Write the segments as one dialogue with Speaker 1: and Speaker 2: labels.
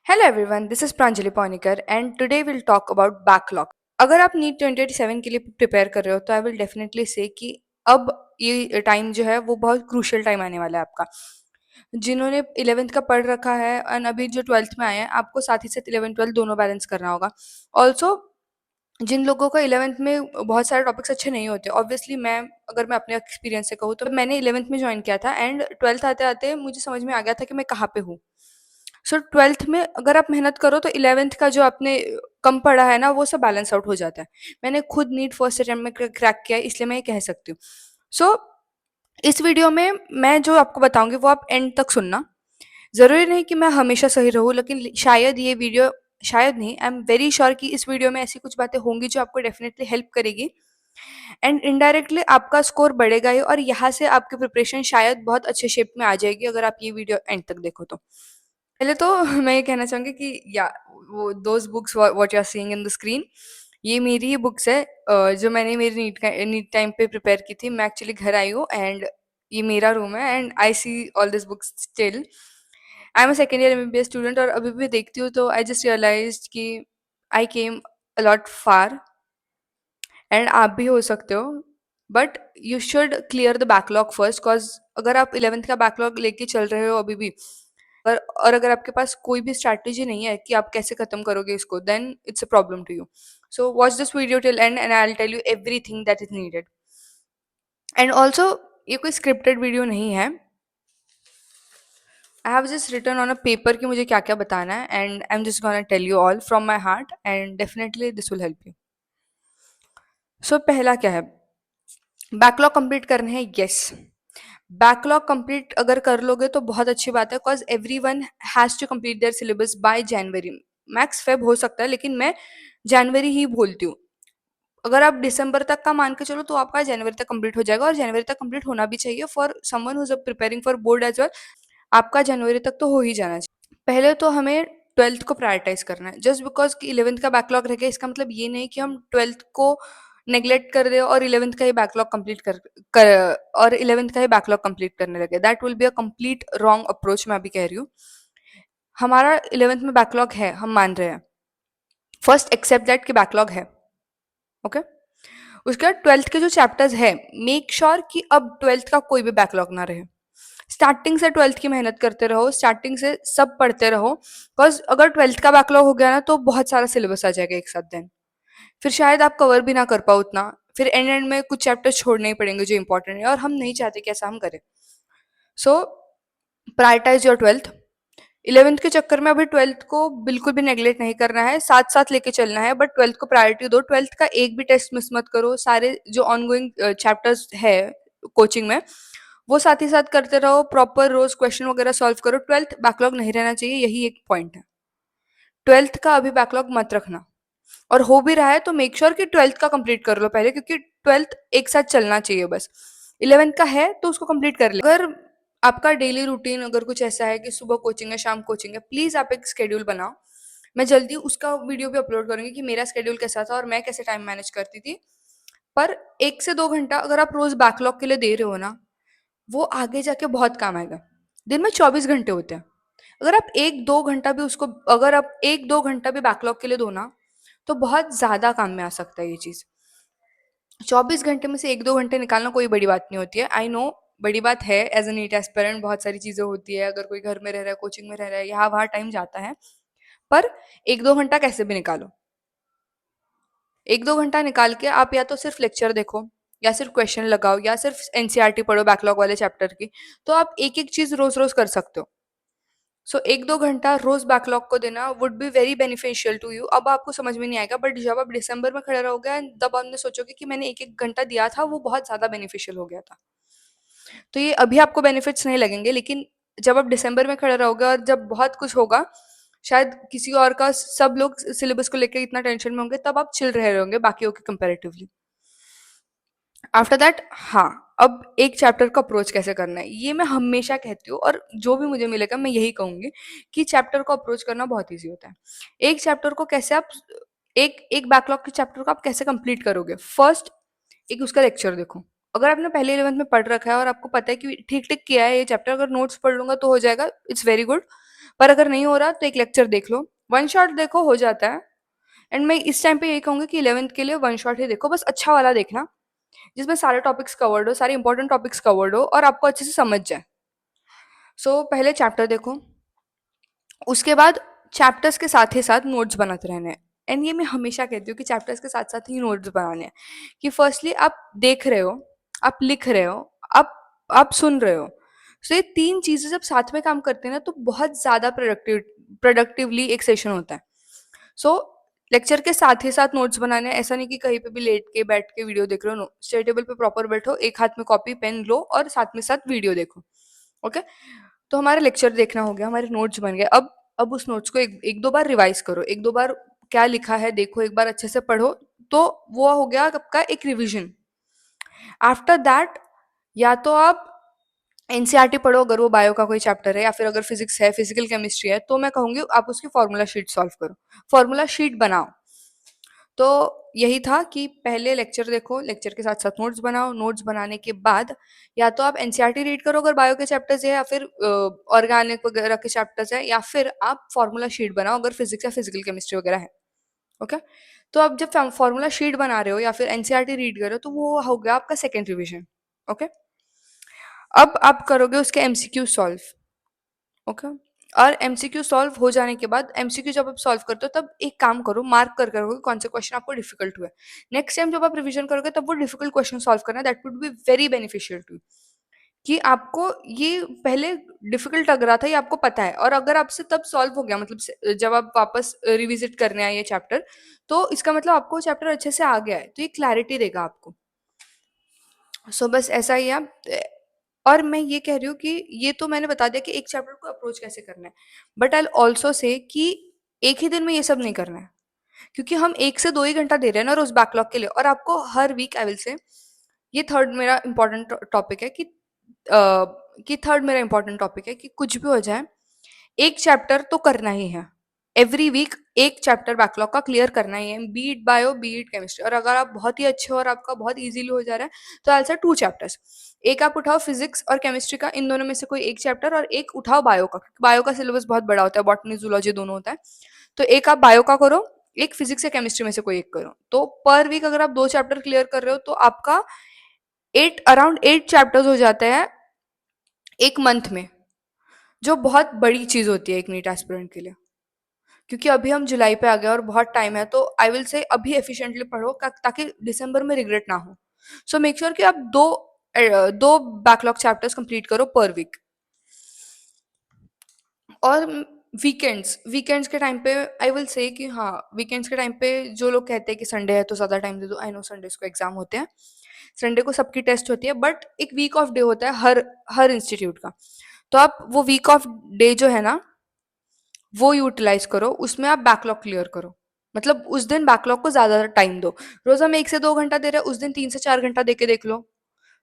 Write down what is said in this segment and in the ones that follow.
Speaker 1: Hello everyone, this is Pranjali Pawnikar and today we'll talk about backlog. अगर आप NEET 2027 के लिए prepare कर रहे हो तो आई विल डेफिनेटली से कि अब ये टाइम जो है वो बहुत क्रूशियल टाइम आने वाला है आपका। जिन्होंने 11th का पढ़ रखा है और अभी जो 12th में आए हैं आपको साथ ही साथ 11 12 दोनों बैलेंस करना होगा। ऑल्सो जिन लोगों का 11th में बहुत सारे टॉपिक्स अच्छे नहीं होते, ऑब्वियसली मैं अपने एक्सपीरियंस से कहूँ तो मैंने 11th में ज्वाइन किया था एंड 12th आते आते मुझे समझ में आ गया था कि मैं कहाँ पे हूँ। सो 12th में अगर आप मेहनत करो तो 11th का जो आपने कम पढ़ा है ना वो सब बैलेंस आउट हो जाता है। मैंने खुद नीट फर्स्ट अटेम्प्ट में क्रैक किया है इसलिए मैं ये कह सकती हूँ। सो इस वीडियो में मैं जो आपको बताऊंगी वो आप एंड तक सुनना। ज़रूरी नहीं कि मैं हमेशा सही रहूँ, लेकिन शायद ये वीडियो, शायद नहीं, आई एम वेरी श्योर कि इस वीडियो में ऐसी कुछ बातें होंगी जो आपको डेफिनेटली हेल्प करेगी एंड इनडायरेक्टली आपका स्कोर बढ़ेगा ही और यहाँ से आपकी प्रिपरेशन शायद बहुत अच्छे शेप में आ जाएगी अगर आप ये वीडियो एंड तक देखो तो। पहले तो मैं ये कहना चाहूँगी कि या वो those books what you are seeing in the screen, ये मेरी ही बुक्स है जो मैंने मेरी नीट टाइम पे प्रिपेयर की थी। मैं एक्चुअली घर आई हूँ एंड ये मेरा रूम है and I see all this books still. I am a second year MBBS student और अभी भी देखती हूँ तो आई जस्ट रियलाइज्ड कि आई केम अ लॉट फार एंड आप भी हो सकते हो। But you should clear the backlog first, because अगर आप 11th का बैकलॉग लेके चल रहे हो अभी भी और अगर आपके पास कोई भी स्ट्रैटेजी नहीं है कि आप कैसे खत्म करोगे इसको, then it's a problem to you. So watch this video till end and I will tell you everything that is needed. And also ये कोई स्क्रिप्टेड वीडियो नहीं है। I have just written on a paper कि मुझे क्या क्या बताना है and I am just gonna tell you all from my heart and definitely this will help you. So पहला क्या है, बैकलॉग कंप्लीट करने हैं। यस, बैकलॉग कंप्लीट अगर कर लोगे तो बहुत अच्छी बात है, because everyone has to complete their syllabus by January. Max Feb हो सकता है लेकिन मैं जनवरी ही बोलती हूँ। अगर आप दिसंबर तक का मान के चलो तो आपका जनवरी तक कंप्लीट हो जाएगा और जनवरी तक कंप्लीट होना भी चाहिए for someone who is preparing for board as well. आपका जनवरी तक तो हो ही जाना चाहिए। पहले तो हमें 12th को प्रायोरिटाइज करना है। जस्ट बिकॉज कि 11th का बैकलॉग रह गया इसका मतलब ये नहीं कि हम 12th को नेग्लेक्ट कर दे और 11th का ही बैकलॉग कंप्लीट कर और 11th का ही बैकलॉग कंप्लीट करने लगे। That will be a complete wrong approach. मैं अभी कह रही हूँ हमारा 11th में बैकलॉग है, हम मान रहे हैं, फर्स्ट एक्सेप्ट दैट कि बैकलॉग है। Okay okay? उसके बाद 12th के जो चैप्टर्स है, मेक श्योर कि अब 12th का कोई भी बैकलॉग ना रहे। स्टार्टिंग से 12th की मेहनत करते रहो, स्टार्टिंग से सब पढ़ते रहो, बिकॉज अगर 12th का बैकलॉग हो गया ना तो बहुत सारा सिलेबस आ जाएगा एक साथ। देन फिर शायद आप कवर भी ना कर पाओ उतना, फिर एंड एंड में कुछ चैप्टर्स छोड़ने ही पड़ेंगे जो इंपॉर्टेंट है और हम नहीं चाहते कि ऐसा हम करें। सो प्रायोरिटाइज योर 12th। 11th के चक्कर में अभी 12th को बिल्कुल भी नेग्लेक्ट नहीं करना है, साथ साथ लेके चलना है, बट 12th को प्रायोरिटी दो। 12th का एक भी टेस्ट मिस मत करो। सारे जो ऑनगोइंग चैप्टर्स है कोचिंग में वो साथ ही साथ करते रहो, प्रॉपर रोज क्वेश्चन वगैरह सॉल्व करो। 12th बैकलॉग नहीं रहना चाहिए, यही एक पॉइंट है। 12th का अभी बैकलॉग मत रखना, और हो भी रहा है तो मेक श्योर कि 12th का कंप्लीट कर लो पहले, क्योंकि 12th एक साथ चलना चाहिए बस। 11th का है तो उसको कंप्लीट कर ले। अगर आपका डेली रूटीन अगर कुछ ऐसा है कि सुबह कोचिंग है शाम कोचिंग है, प्लीज आप एक स्केड्यूल बनाओ। मैं जल्दी उसका वीडियो भी अपलोड करूंगी कि मेरा स्केड्यूल कैसा था और मैं कैसे टाइम मैनेज करती थी। पर 1 से 2 घंटा अगर आप रोज बैकलॉग के लिए दे रहे हो ना, वो आगे जाके बहुत काम आएगा। दिन में 24 घंटे होते हैं, अगर आप 1 2 घंटा भी उसको, अगर आप 1 2 घंटा भी बैकलॉग के लिए दो ना तो बहुत ज्यादा काम में आ सकता है ये चीज। 24 घंटे में से 1 2 घंटे निकालना कोई बड़ी बात नहीं होती है, आई नो। बड़ी बात है, एज ए नीट एस्पिरेंट बहुत सारी चीजें होती है, अगर कोई घर में रह रहा है कोचिंग में रह रहा है यहाँ वहाँ टाइम जाता है। पर 1 2 घंटा कैसे भी निकालो। 1 2 घंटा निकाल के आप या तो सिर्फ लेक्चर देखो, या सिर्फ क्वेश्चन लगाओ, या सिर्फ एनसीईआरटी पढ़ो बैकलॉग वाले चैप्टर की। तो आप एक एक चीज रोज रोज कर सकते हो। सो 1 2 घंटा रोज बैकलॉग को देना would be very beneficial to you. अब आपको समझ में नहीं आएगा, बट जब आप दिसंबर में खड़े रहोगे and तब आपने सोचोगे कि मैंने एक एक घंटा दिया था वो बहुत ज्यादा बेनिफिशियल हो गया था। तो ये अभी आपको बेनिफिट्स नहीं लगेंगे, लेकिन जब आप दिसंबर में खड़े रहोगे और जब बहुत कुछ होगा, शायद किसी और का, सब लोग सिलेबस को लेकर इतना टेंशन में होंगे, तब आप चिल रहे होंगे बाकियों के कंपेरेटिवली। आफ्टर दैट, हाँ, अब एक चैप्टर का अप्रोच कैसे करना है ये मैं हमेशा कहती हूँ, और जो भी मुझे मिलेगा मैं यही कहूंगी कि चैप्टर को अप्रोच करना बहुत ईजी होता है। एक चैप्टर को कैसे आप, एक एक बैकलॉग के चैप्टर को आप कैसे कंप्लीट करोगे। फर्स्ट, एक उसका लेक्चर देखो। अगर आपने पहले 11th में पढ़ रखा है और आपको पता है कि ठीक ठीक किया है ये चैप्टर, अगर नोट्स पढ़ लूंगा तो हो जाएगा, इट्स वेरी गुड। पर अगर नहीं हो रहा तो एक लेक्चर देख लो, वन शॉट देखो हो जाता है। एंड मैं इस टाइम पे यही कहूंगी कि 11th के लिए वन शॉट ही देखो, बस अच्छा वाला देखना जिसमें सारे टॉपिक्स कवर्ड हो, सारे इंपॉर्टेंट टॉपिक्स कवर्ड हो और आपको अच्छे से समझ जाए। सो पहले चैप्टर देखो, उसके बाद चैप्टर्स के साथ ही साथ नोट्स बनाते रहने हैं। एंड ये मैं हमेशा कहती हूँ कि चैप्टर्स के साथ साथ ही नोट्स बनाने हैं, कि फर्स्टली आप देख रहे हो, आप लिख रहे हो, आप सुन रहे हो। सो ये तीन चीजें जब साथ में काम करते हैं ना तो बहुत ज्यादा प्रोडक्टिवली एक सेशन होता है। सो लेक्चर के साथ ही साथ नोट्स बनाने हैं, ऐसा नहीं कि कहीं पे भी लेट के बैठ के वीडियो देख रहे हो। नो, स्टडी टेबल पे प्रॉपर बैठो, एक हाथ में कॉपी पेन लो और साथ में साथ वीडियो देखो। ओके, तो हमारा लेक्चर देखना हो गया, हमारे नोट्स बन गए। अब उस नोट्स को एक दो बार रिवाइज करो, एक दो बार क्या लिखा है देखो, एक बार अच्छे से पढ़ो। तो वो हो गया आपका एक रिवीजन। आफ्टर दैट या तो आप एनसीईआरटी पढ़ो अगर वो बायो का कोई चैप्टर है, या फिर अगर फिजिक्स है, फिजिकल केमिस्ट्री है, तो मैं कहूंगी आप उसकी फॉर्मूला शीट सॉल्व करो, फॉर्मूला शीट बनाओ। तो यही था कि पहले लेक्चर देखो, लेक्चर के साथ साथ नोट्स बनाओ, नोट्स बनाने के बाद या तो आप एनसीईआरटी रीड करो अगर बायो के चैप्टर्स है, या फिर ऑर्गेनिक वगैरह के चैप्टर्स है, या फिर आप फॉर्मूला शीट बनाओ अगर फिजिक्स या फिजिकल केमिस्ट्री वगैरह है। ओके, तो अब जब फॉर्मूला शीट बना रहे हो या फिर एनसीईआरटी रीड कर रहे हो तो वो हो गया आपका सेकेंड रिविजन। ओके, अब आप करोगे उसके एमसीक्यू सॉल्व। ओके, और एमसीक्यू सॉल्व हो जाने के बाद, एमसीक्यू जब आप सॉल्व करते हो तब एक काम करो, मार्क कर करोगे कौन से क्वेश्चन आपको डिफिकल्ट हुए। नेक्स्ट टाइम जब आप रिवीजन करोगे तब वो डिफिकल्ट क्वेश्चन सॉल्व करना, that would be very beneficial to, कि आपको ये पहले डिफिकल्ट लग रहा था ये आपको पता है, और अगर आपसे तब सॉल्व हो गया, मतलब जब आप वापस रिविजिट करने आए ये चैप्टर, तो इसका मतलब आपको चैप्टर अच्छे से आ गया है, तो ये क्लैरिटी देगा आपको। सो बस ऐसा ही आप। और मैं ये कह रही हूँ कि ये तो मैंने बता दिया कि एक चैप्टर को अप्रोच कैसे करना है, बट आई ऑल्सो से कि एक ही दिन में ये सब नहीं करना है, क्योंकि हम 1 से 2 ही घंटा दे रहे हैं ना रोज बैकलॉग के लिए, और आपको हर वीक आई विल से, ये थर्ड मेरा इंपॉर्टेंट टॉपिक है कि थर्ड मेरा इंपॉर्टेंट टॉपिक है कि कुछ भी हो जाए एक चैप्टर तो करना ही है। एवरी वीक एक चैप्टर बैकलॉग का क्लियर करना ही है, बीट बायो बीट केमिस्ट्री। और अगर आप बहुत ही अच्छे हो और आपका बहुत इजीली हो जा रहा है तो आल्सो 2 चैप्टर्स, एक आप उठाओ फिजिक्स और केमिस्ट्री का, इन दोनों में से कोई एक चैप्टर, और एक उठाओ बायो का, बायो का सिलेबस बहुत बड़ा होता है, बॉटनी जूलॉजी दोनों होता है। तो एक आप बायो का करो, एक फिजिक्स या केमिस्ट्री में से कोई एक करो। तो पर वीक अगर आप 2 चैप्टर क्लियर कर रहे हो तो आपका अराउंड 8 चैप्टर्स हो जाते हैं एक मंथ में, जो बहुत बड़ी चीज होती है एक नीट एस्पिरेंट के लिए। क्योंकि अभी हम जुलाई पे आ गए और बहुत टाइम है, तो आई विल से अभी एफिशिएंटली पढ़ो ताकि दिसंबर में रिग्रेट ना हो। सो मेक श्योर कि आप दो बैकलॉग चैप्टर्स कंप्लीट करो पर वीक। और वीकेंड्स के टाइम पे आई विल से कि हाँ, वीकेंड्स के टाइम पे जो लोग कहते हैं कि संडे है तो ज़्यादा टाइम दे दो, आई नो संडेज को एग्जाम होते हैं, संडे को सबकी टेस्ट होती है, बट एक वीक ऑफ डे होता है हर हर इंस्टीट्यूट का। तो आप वो वीक ऑफ डे जो है ना वो यूटिलाइज करो, उसमें आप बैकलॉग क्लियर करो। मतलब उस दिन बैकलॉग को ज्यादा टाइम दो। रोज हम 1 से 2 घंटा दे रहे हैं, उस दिन 3 से 4 घंटा दे के देख लो।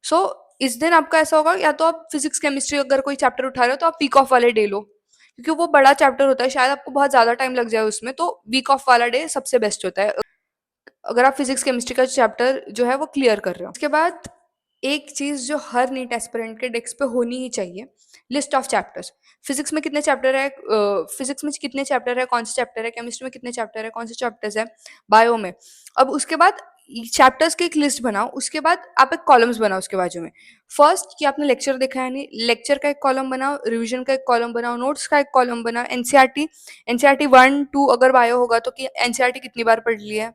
Speaker 1: सो इस दिन आपका ऐसा होगा, या तो आप फिजिक्स केमिस्ट्री अगर कोई चैप्टर उठा रहे हो तो आप वीक ऑफ वाले डे लो, क्योंकि वो बड़ा चैप्टर होता है, शायद आपको बहुत ज्यादा टाइम लग जाए उसमें, तो वीक ऑफ वाला डे सबसे बेस्ट होता है अगर आप फिजिक्स केमिस्ट्री का चैप्टर जो है वो क्लियर कर रहे हो। उसके बाद एक चीज जो हर नीट एस्पिरेंट के डेस्क पे होनी ही चाहिए, लिस्ट ऑफ चैप्टर्स। फिजिक्स में कितने चैप्टर है, फिजिक्स में कितने चैप्टर है, कौन से चैप्टर है, केमिस्ट्री में कितने चैप्टर है, कौन से चैप्टर्स है, बायो में। अब उसके बाद चैप्टर्स की एक लिस्ट बनाओ, उसके बाद आप एक कॉलम्स बनाओ उसके बाजू में। फर्स्ट कि आपने लेक्चर देखा है नहीं, लेक्चर का एक कॉलम बनाओ, रिवीजन का एक कॉलम बनाओ, नोट्स का एक कॉलम बनाओ, एनसीईआरटी 1 2 अगर बायो होगा तो कि एनसीईआरटी कितनी बार पढ़ लिया है।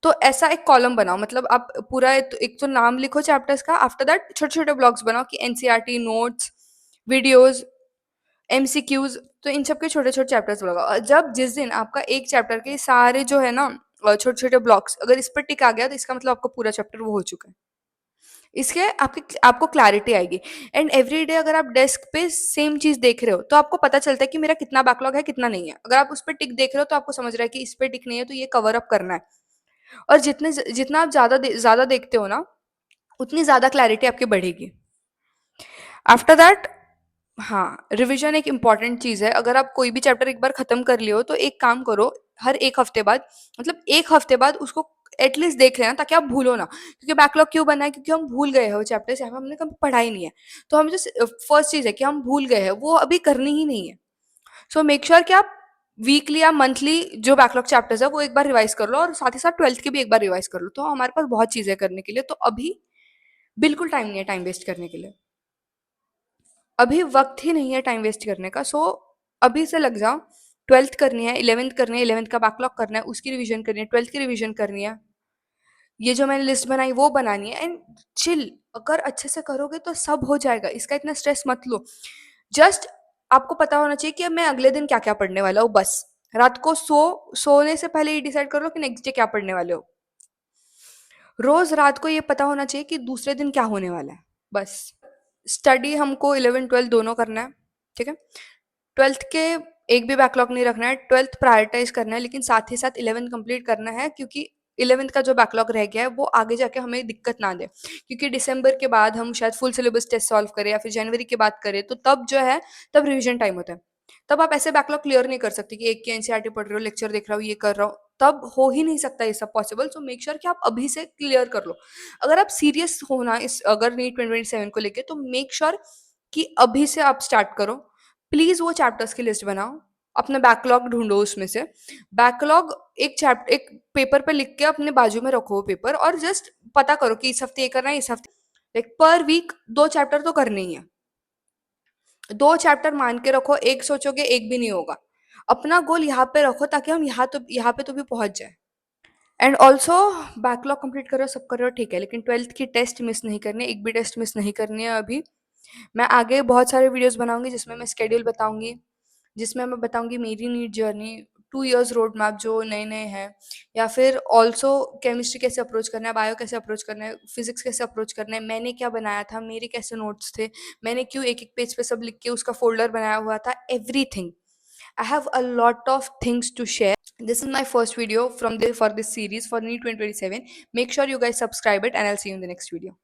Speaker 1: तो ऐसा एक कॉलम बनाओ, मतलब आप पूरा एक तो नाम लिखो चैप्टर्स का, आफ्टर दैट छोटे छोटे ब्लॉग्स बनाओ कि एनसीईआरटी नोट्स, वीडियोस, एमसीक्यूज। तो इन सब के छोटे छोटे चैप्टर्स लगाओ, और जब जिस दिन आपका एक चैप्टर के सारे जो है ना छोटे छोटे ब्लॉक्स अगर इस पर टिक आ गया तो इसका मतलब आपका पूरा चैप्टर वो हो चुका है। इसके आपको क्लैरिटी आएगी। एंड एवरी डे अगर आप डेस्क पे सेम चीज देख रहे हो तो आपको पता चलता है कि मेरा कितना बैकलॉग है कितना नहीं है। अगर आप उस पर टिक देख रहे हो तो आपको समझ रहा है कि इस पे टिक नहीं है तो ये कवर अप करना है। और जितना आप ज्यादा देखते हो ना, उतनी ज्यादा क्लैरिटी आपकी बढ़ेगी। आफ्टर दैट, हाँ, रिवीजन एक इम्पॉर्टेंट चीज है। अगर आप कोई भी चैप्टर एक बार खत्म कर लियो तो एक काम करो, हर एक हफ्ते बाद, मतलब एक हफ्ते बाद उसको एटलीस्ट देख लेना, ताकि आप भूलो ना। क्योंकि बैकलॉग क्यों बना है, क्योंकि हम भूल गए हैं वो चैप्टर्स, हमने कभी पढ़ा ही नहीं है। तो हमें जो फर्स्ट चीज है कि हम भूल गए हैं वो अभी करनी ही नहीं है। सो मेक श्योर कि आप वीकली या मंथली जो बैकलॉग चैप्टर्स है वो एक बार रिवाइज कर लो, और साथ ही साथ 12th के भी एक बार रिवाइज कर लो। तो हमारे पास बहुत चीजें करने के लिए, तो अभी बिल्कुल टाइम नहीं है टाइम वेस्ट करने के लिए, अभी वक्त ही नहीं है टाइम वेस्ट करने का। सो अभी से लग जाओ। 12th करनी है, 11th करनी है, 11th का बैकलॉग करना है, उसकी रिवीजन करनी है, 12th की रिवीजन करनी है, ये जो मैंने लिस्ट बनाई वो बनानी है, एंड चिल। अगर अच्छे से करोगे तो सब हो जाएगा, इसका इतना स्ट्रेस मत लो। जस्ट आपको पता होना चाहिए कि अब मैं अगले दिन क्या क्या पढ़ने वाला हूँ, बस। रात को सोने से पहले ये डिसाइड कर लो कि नेक्स्ट डे क्या पढ़ने वाले हो। रोज रात को ये पता होना चाहिए कि दूसरे दिन क्या होने वाला है, बस। स्टडी हमको 11 12 दोनों करना है, ठीक है। 12th के एक भी बैकलॉग नहीं रखना है, 12th प्रायोरिटाइज करना है, लेकिन साथ ही साथ 11th कंप्लीट करना है, क्योंकि 11th का जो बैकलॉग रह गया है वो आगे जाके हमें दिक्कत ना दे। क्योंकि दिसंबर के बाद हम शायद फुल सिलेबस टेस्ट सॉल्व करें या फिर जनवरी के बाद करें, तो तब जो है तब रिवीजन टाइम होता है। तब आप ऐसे बैकलॉग क्लियर नहीं कर सकते कि एक की एनसीईआरटी पढ़ रहे हो, लेक्चर देख रहा हूँ, ये कर रहा हूँ, तब हो ही नहीं सकता ये सब पॉसिबल। सो मेक श्योर कि आप अभी से क्लियर कर लो। अगर आप सीरियस हो ना इस अगर नीट 2027 को लेके, तो मेक श्योर कि अभी से आप स्टार्ट करो। प्लीज वो चैप्टर्स की लिस्ट बनाओ, अपना बैकलॉग ढूंढो उसमें से। बैकलॉग एक पेपर पे लिख के अपने बाजू में रखो वो पेपर, और जस्ट पता करो कि इस हफ्ते ये करना है, इस हफ्ते लाइक पर वीक 2 चैप्टर तो करने ही है। 2 चैप्टर मान के रखो, एक सोचोगे एक भी नहीं होगा। अपना गोल यहाँ पे रखो ताकि हम यहाँ पे तो भी पहुंच जाए। एंड ऑल्सो बैकलॉग कंप्लीट करो, सब करो, ठीक है, लेकिन 12th की टेस्ट मिस नहीं करनी है, एक भी टेस्ट मिस नहीं करनी है अभी। मैं आगे बहुत सारे वीडियोस बनाऊंगी जिसमें मैं स्केड्यूल बताऊंगी, जिसमें मैं बताऊंगी मेरी NEET journey, 2 years road map जो नए नए हैं, या फिर ऑल्सो केमिस्ट्री कैसे अप्रोच करना है, बायो कैसे अप्रोच करना है, फिजिक्स कैसे अप्रोच करना है, मैंने क्या बनाया था, मेरे कैसे नोट्स थे, मैंने क्यों एक एक पेज पे सब लिख के उसका फोल्डर बनाया हुआ था, everything. I have a lot of things to share. This is my first video for this series for NEET 2027. Make sure you guys subscribe it, and I'll see you in the next video.